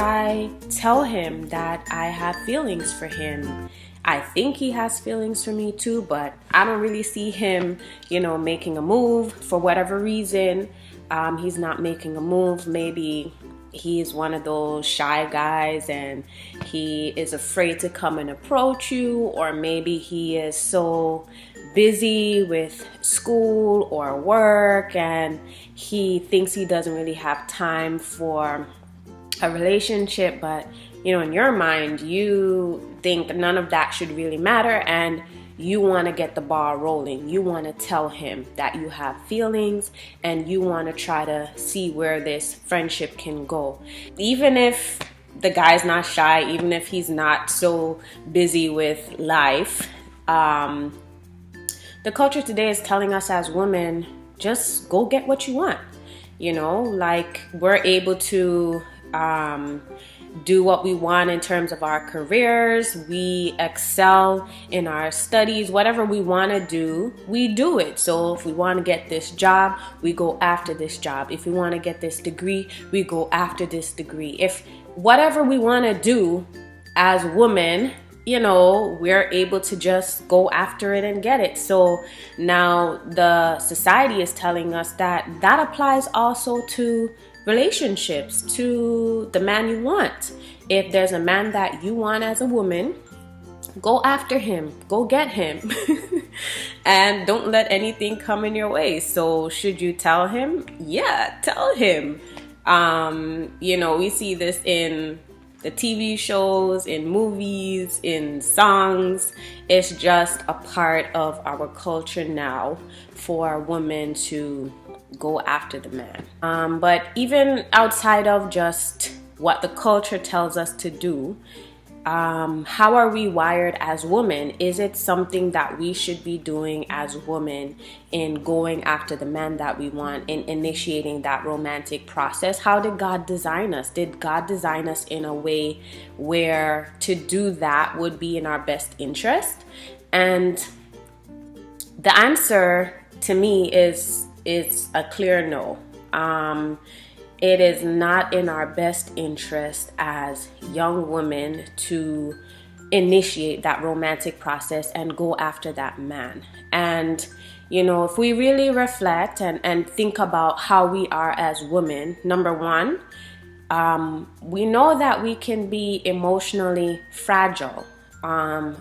I tell him that I have feelings for him? I think he has feelings for me too, but I don't really see him, making a move for whatever reason. He's not making a move. Maybe he's one of those shy guys and he is afraid to come and approach you, or maybe he is so busy with school or work and he thinks he doesn't really have time for a relationship, but in your mind you think none of that should really matter and you want to get the ball rolling. You want to tell him that you have feelings and you want to try to see where this friendship can go. Even if the guy's not shy, even if he's not so busy with life, the culture today is telling us as women, just go get what you want. Like we're able to do what we want in terms of our careers. We excel in our studies. Whatever we want to do, we do it. So if we want to get this job, we go after this job. If we want to get this degree, we go after this degree. If whatever we want to do as women, we're able to just go after it and get it. So now the society is telling us that applies also to relationships, to the man you want. If there's a man that you want as a woman, go after him, go get him, and don't let anything come in your way. So should you tell him? Yeah, tell him. We see this in the TV shows, in movies, in songs. It's just a part of our culture now for women to go after the man. But even outside of just what the culture tells us to do, how are we wired as women? Is it something that we should be doing as women in going after the man that we want, in initiating that romantic process? How did God design us? Did God design us in a way where to do that would be in our best interest? And the answer to me is a clear no. It is not in our best interest as young women to initiate that romantic process and go after that man. And, if we really reflect and think about how we are as women, number one, we know that we can be emotionally fragile,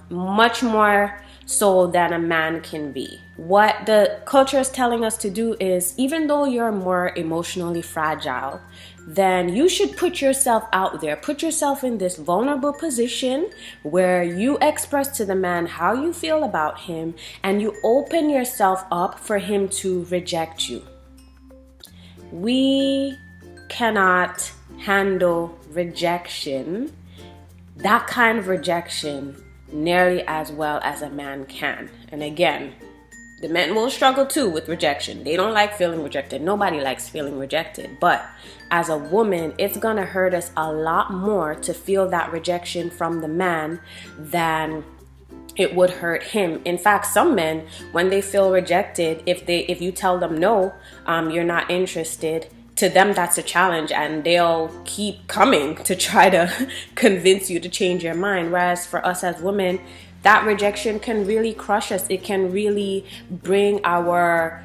much more so than a man can be. What the culture is telling us to do is, even though you're more emotionally fragile, then you should put yourself out there. Put yourself in this vulnerable position where you express to the man how you feel about him and you open yourself up for him to reject you. We cannot handle rejection, that kind of rejection, nearly as well as a man can. And again, the men will struggle too with rejection. They don't like feeling rejected. Nobody likes feeling rejected. But as a woman, it's gonna hurt us a lot more to feel that rejection from the man than it would hurt him. In fact, some men, when they feel rejected, if you tell them no, you're not interested, to them that's a challenge and they'll keep coming to try to convince you to change your mind. Whereas for us as women, that rejection can really crush us. It can really bring our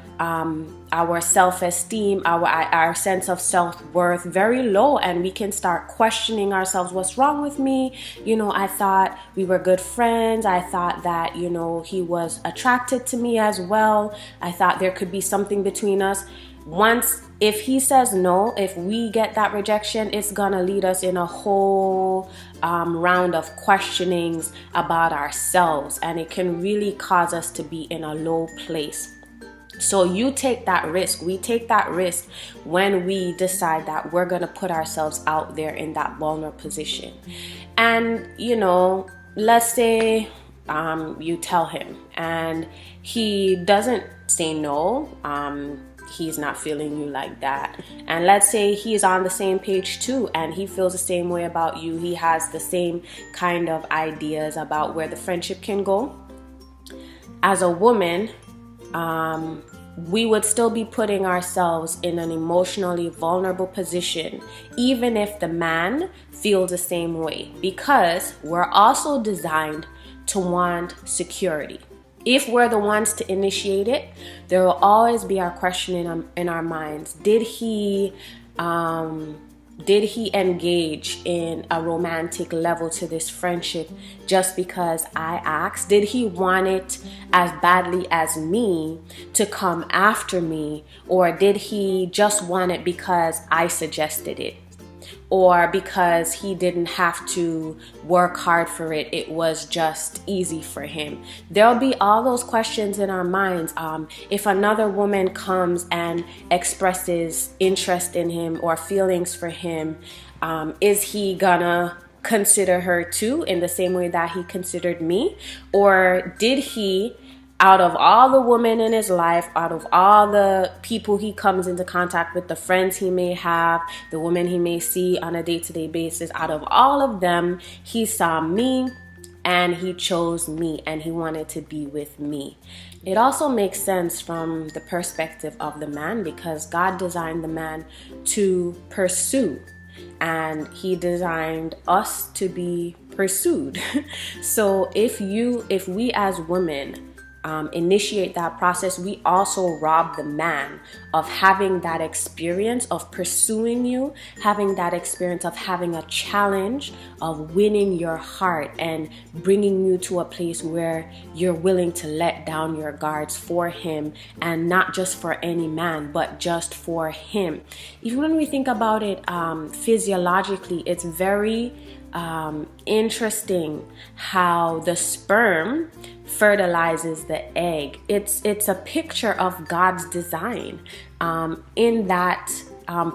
self-esteem, our sense of self-worth very low, and we can start questioning ourselves. What's wrong with me? I thought we were good friends. I thought that, he was attracted to me as well. I thought there could be something between us. If he says no, if we get that rejection, it's gonna lead us in a whole round of questionings about ourselves, and it can really cause us to be in a low place. So you take that risk. We take that risk when we decide that we're gonna put ourselves out there in that vulnerable position. And let's say you tell him and he doesn't say no. He's not feeling you like that. And let's say he's on the same page too, and he feels the same way about you. He has the same kind of ideas about where the friendship can go. As a woman, we would still be putting ourselves in an emotionally vulnerable position, even if the man feels the same way, because we're also designed to want security. If we're the ones to initiate it, there will always be our question in our minds. Did he engage in a romantic level to this friendship just because I asked? Did he want it as badly as me to come after me? Or did he just want it because I suggested it? Or because he didn't have to work hard for it, it was just easy for him? There'll be all those questions in our minds. If another woman comes and expresses interest in him or feelings for him, is he gonna consider her too in the same way that he considered me? Or did he, out of all the women in his life, out of all the people he comes into contact with, the friends he may have, the women he may see on a day-to-day basis, out of all of them, he saw me and he chose me and he wanted to be with me? It also makes sense from the perspective of the man, because God designed the man to pursue, and he designed us to be pursued. So if we as women initiate that process, we also rob the man of having that experience of pursuing you, having that experience of having a challenge of winning your heart and bringing you to a place where you're willing to let down your guards for him, and not just for any man, but just for him. Even when we think about it physiologically, it's very interesting how the sperm fertilizes the egg. It's a picture of God's design. In that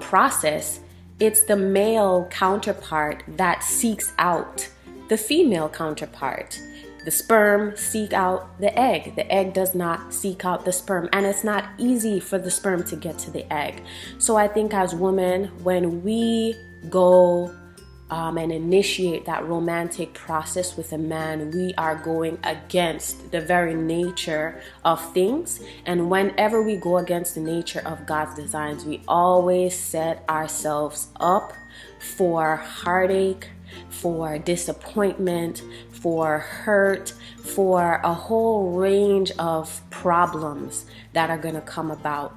process, it's the male counterpart that seeks out the female counterpart. The sperm seek out the egg. The egg does not seek out the sperm, and it's not easy for the sperm to get to the egg. So I think as women, when we go and initiate that romantic process with a man, we are going against the very nature of things. And whenever we go against the nature of God's designs, we always set ourselves up for heartache, for disappointment, for hurt, for a whole range of problems that are going to come about.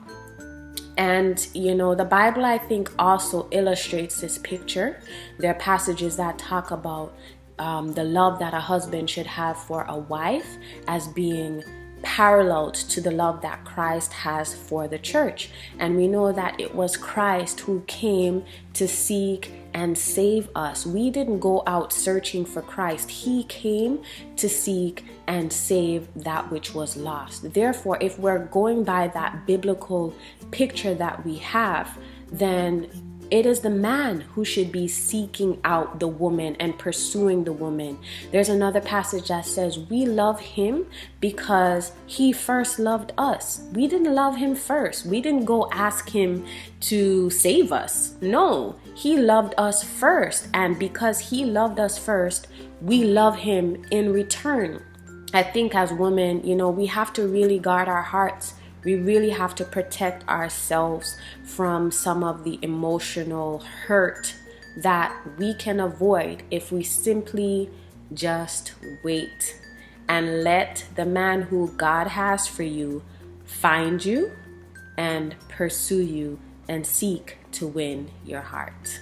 And, the Bible, I think, also illustrates this picture. There are passages that talk about the love that a husband should have for a wife as being paralleled to the love that Christ has for the church. And we know that it was Christ who came to seek and save us. We didn't go out searching for Christ. He came to seek and save that which was lost. Therefore, if we're going by that biblical picture that we have, then it is the man who should be seeking out the woman and pursuing the woman. There's another passage that says we love him because he first loved us. We didn't love him first. We didn't go ask him to save us. No, he loved us first. And because he loved us first, we love him in return. I think as women, we have to really guard our hearts. We really have to protect ourselves from some of the emotional hurt that we can avoid if we simply just wait and let the man who God has for you find you and pursue you and seek to win your heart.